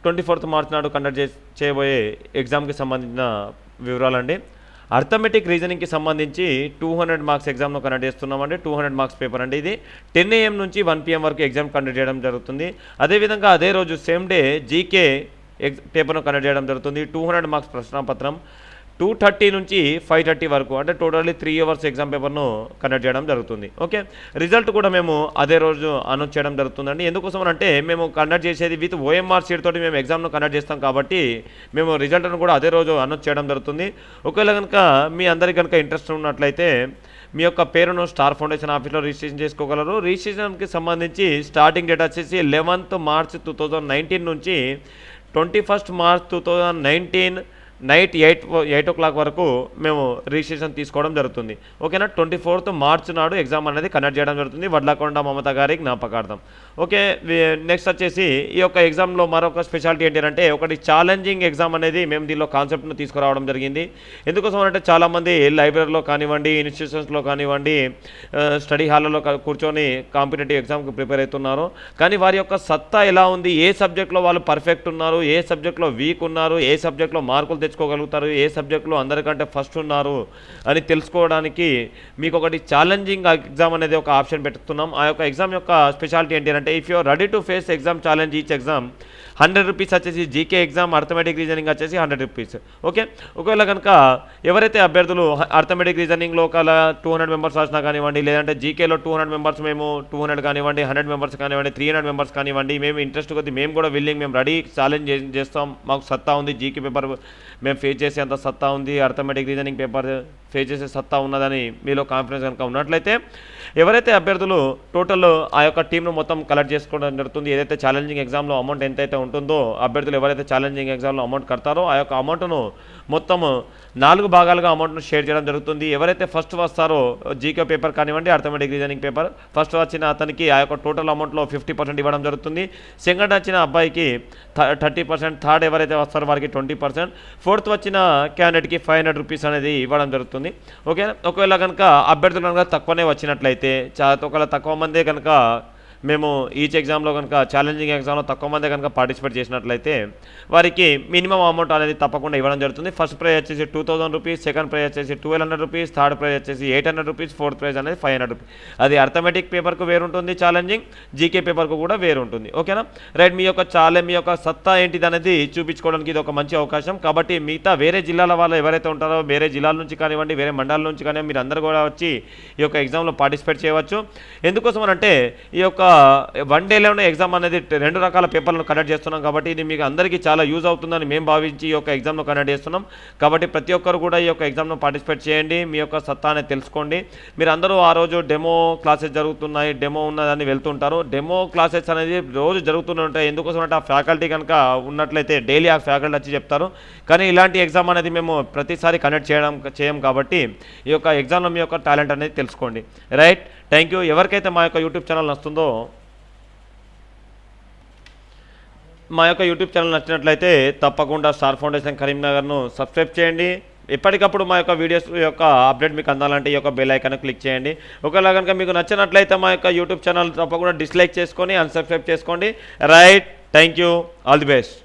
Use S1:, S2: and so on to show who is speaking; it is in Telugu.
S1: 24th మార్చ్ నాడు కండక్ట్ చేయబోయే ఎగ్జామ్కి సంబంధించిన వివరాలండి. అర్థమెటిక్ రీజనింగ్కి సంబంధించి 200 మార్క్స్ ఎగ్జామ్ను కండక్ట్ చేస్తున్నామండి. 200 మార్క్స్ పేపర్ అండి. ఇది 10 AM నుంచి 1 PM వరకు ఎగ్జామ్ కండక్ట్ చేయడం జరుగుతుంది. అదేవిధంగా అదే రోజు సేమ్ డే జీకే పేపర్ను కండక్ట్ చేయడం జరుగుతుంది. 200 మార్క్స్ ప్రశ్నాపత్రం 2:30 నుంచి 5:30 వరకు, అంటే టోటల్లీ 3 hours ఎగ్జామ్ పేపర్ను కండక్ట్ చేయడం జరుగుతుంది. ఓకే, రిజల్ట్ కూడా మేము అదే రోజు అనౌన్స్ చేయడం జరుగుతుందండి. ఎందుకోసం అంటే మేము కండక్ట్ చేసేది విత్ OMR షీట్ తోటి మేము ఎగ్జామ్ను కండక్ట్ చేస్తాం కాబట్టి మేము రిజల్ట్ను కూడా అదే రోజు అనౌన్స్ చేయడం జరుగుతుంది. ఒకవేళ కనుక మీ అందరికీ కనుక ఇంట్రెస్ట్ ఉన్నట్లయితే మీ యొక్క పేరును స్టార్ ఫౌండేషన్ ఆఫీస్లో రిజిస్ట్రేషన్ చేసుకోగలరు. రిజిస్ట్రేషన్కి సంబంధించి స్టార్టింగ్ డేట్ వచ్చేసి 11th March 2019 నుంచి 21st March 2019 నైట్ 8 o'clock వరకు మేము రిజిస్ట్రేషన్ తీసుకోవడం జరుగుతుంది. ఓకేనా, 24th March నాడు ఎగ్జామ్ అనేది కండక్ట్ చేయడం జరుగుతుంది. వడ్లకొండ మమత గారి జ్ఞాపకార్థం. ఓకే, నెక్స్ట్ వచ్చేసి ఈ యొక్క ఎగ్జామ్లో మరొక స్పెషాలిటీ ఏంటంటే ఒకటి ఛాలెంజింగ్ ఎగ్జామ్ అనేది మేము దీనిలో కాన్సెప్ట్ను తీసుకురావడం జరిగింది. ఎందుకోసం అంటే చాలామంది లైబ్రరీలో కానివ్వండి, ఇన్స్టిట్యూషన్స్లో కానివ్వండి, స్టడీ హాల్లో కూర్చొని కాంపిటేటివ్ ఎగ్జామ్కి ప్రిపేర్ అవుతున్నారు. కానీ వారి యొక్క సత్తా ఎలా ఉంది, ఏ సబ్జెక్ట్లో వాళ్ళు పర్ఫెక్ట్ ఉన్నారు, ఏ సబ్జెక్ట్లో వీక్ ఉన్నారు, ఏ సబ్జెక్ట్లో మార్కులు తెచ్చుకోగలుగుతారు, ఏ సబ్జెక్టులో అందరికంటే ఫస్ట్ ఉన్నారు అని తెలుసుకోవడానికి మీకు ఒకటి ఛాలెంజింగ్ ఎగ్జామ్ అనేది ఒక ఆప్షన్ పెట్టుతున్నాం. ఆ యొక్క ఎగ్జామ్ యొక్క స్పెషాలిటీ ఏంటి అంటే if you are ready to face exam challenge each exam 100 rupees వచ్చేసి, జీకే ఎగ్జామ్ అర్థమెటిక్ రీజనింగ్ వచ్చేసి 100 rupees. ఓకే, ఒకవేళ కనుక ఎవరైతే అభ్యర్థులు అర్థమెటిక్ రీజనింగ్లో ఒక 200 members రాసినా కానివ్వండి, లేదంటే జీకేలో 200 members మేము 200 కానివ్వండి, 100 members కానివ్వండి, 300 members కానివ్వండి, మేము ఇంట్రెస్ట్ కొద్ది మేము కూడా విల్లింగ్, మేము రెడీ ఛాలెంజ్ చేస్తాం, మాకు సత్తా ఉంది, జీకే పేపర్ మేము ఫేస్ చేసే అంత సత్తా ఉంది, అర్థమెటిక్ రీజనింగ్ పేపర్ ఫేస్ చేసే సత్తా ఉన్నదని మీలో కాన్ఫిడెన్స్ కనుక ఉన్నట్లయితే ఎవరైతే అభ్యర్థులు టోటల్ ఆ యొక్క టీంను మొత్తం కలెక్ట్ చేసుకోవడం జరుగుతుంది. ఏదైతే ఛాలెంజింగ్ ఎగ్జామ్లో అమౌంట్ ఎంతైతే ఉంటుందో అభ్యర్థులు ఎవరైతే ఛాలెంజింగ్ ఎగ్జామ్లో అమౌంట్ కడతారో ఆ యొక్క అమౌంట్ను మొత్తం 4 భాగాలుగా అమౌంట్ను షేర్ చేయడం జరుగుతుంది. ఎవరైతే ఫస్ట్ వస్తారో జీకే పేపర్ కానివ్వండి, అర్థమెటిక్ రీజనింగ్ పేపర్ ఫస్ట్ వచ్చిన అతనికి ఆ యొక్క టోటల్ అమౌంట్లో 50% ఇవ్వడం జరుగుతుంది. సెకండ్ వచ్చిన అబ్బాయికి 30%, థర్డ్ ఎవరైతే వస్తారో వారికి 20%, ఫోర్త్ వచ్చిన క్యాండిడేట్కి 500 rupees అనేది ఇవ్వడం జరుగుతుంది. ఓకే, ఒకవేళ కనుక అభ్యర్థులు కనుక తక్కువనే వచ్చినట్లయితే, ఒకవేళ తక్కువ మందే కనుక మేము ఈచ్ ఎగ్జామ్లో కనుక ఛాలెంజింగ్ ఎగ్జామ్లో తక్కువ మంది కనుక పార్టిసిపేట్ చేసినట్లయితే వారికి మినిమం అమౌంట్ అనేది తప్పకుండా ఇవ్వడం జరుగుతుంది. ఫస్ట్ ప్రైజ్ వచ్చేసి 2000 rupees, సెకండ్ ప్రైజ్ వచ్చేసి 1200 rupees, థర్డ్ ప్రైజ్ వచ్చేసి 800 rupees, ఫోర్త్ ప్రైజ్ అనేది 500 rupees. అది అర్థమెటిక్ పేపర్కు వేరుంటుంది, ఛాలెంజింగ్ జీకే పేపర్కు కూడా వేరుంటుంది. ఓకేనా, రైట్. మీ యొక్క సత్తా ఏంటిది అనేది చూపించుకోవడానికి ఇది ఒక మంచి అవకాశం. కాబట్టి మిగతా వేరే జిల్లాల వాళ్ళు ఎవరైతే ఉంటారో, వేరే జిల్లాల నుంచి కానివ్వండి, వేరే మండలాల నుంచి కానివ్వండి, మీరు అందరూ కూడా వచ్చి ఈ యొక్క ఎగ్జామ్లో పార్టిసిపేట్ చేయవచ్చు. ఎందుకోసం అంటే ఈ యొక్క 1 dayలోనే ఎగ్జామ్ అనేది 2 రకాల పేపర్లను కండక్ట్ చేస్తున్నాం కాబట్టి ఇది మీకు అందరికీ చాలా యూజ్ అవుతుందని మేము భావించి ఈ యొక్క ఎగ్జామ్ను కండక్ట్ చేస్తున్నాం. కాబట్టి ప్రతి ఒక్కరు కూడా ఈ యొక్క ఎగ్జామ్ను పార్టిసిపేట్ చేయండి, మీ యొక్క సత్తా అనేది తెలుసుకోండి. మీరు అందరూ ఆ రోజు డెమో క్లాసెస్ జరుగుతున్నాయి, డెమో ఉన్నదని వెళ్తుంటారు. డెమో క్లాసెస్ అనేది రోజు జరుగుతూనే ఉంటాయి. ఎందుకోసం అంటే ఆ ఫ్యాకల్టీ కనుక ఉన్నట్లయితే డైలీ ఆ ఫ్యాకల్టీ వచ్చి చెప్తారు. కానీ ఇలాంటి ఎగ్జామ్ అనేది మేము ప్రతిసారి కండక్ట్ చేయం కాబట్టి ఈ యొక్క ఎగ్జామ్లో మీ యొక్క టాలెంట్ అనేది తెలుసుకోండి. Right, thank you. ఎవరికైతే మా యొక్క యూట్యూబ్ ఛానల్ నచ్చుతుందో, మా యొక్క యూట్యూబ్ ఛానల్ నచ్చినట్లయితే తప్పకుండా స్టార్ ఫౌండేషన్ కరీంనగర్ను సబ్స్క్రైబ్ చేయండి. ఎప్పటికప్పుడు మా యొక్క వీడియోస్ యొక్క అప్డేట్ మీకు అందాలంటే ఈ యొక్క బెల్ ఐకాన్ క్లిక్ చేయండి. ఒకవేళ కనుక మీకు నచ్చినట్లయితే మా యొక్క యూట్యూబ్ ఛానల్ తప్పకుండా డిస్లైక్ చేసుకొని అన్సబ్స్క్రైబ్ చేసుకోండి. Right, thank you, all the best.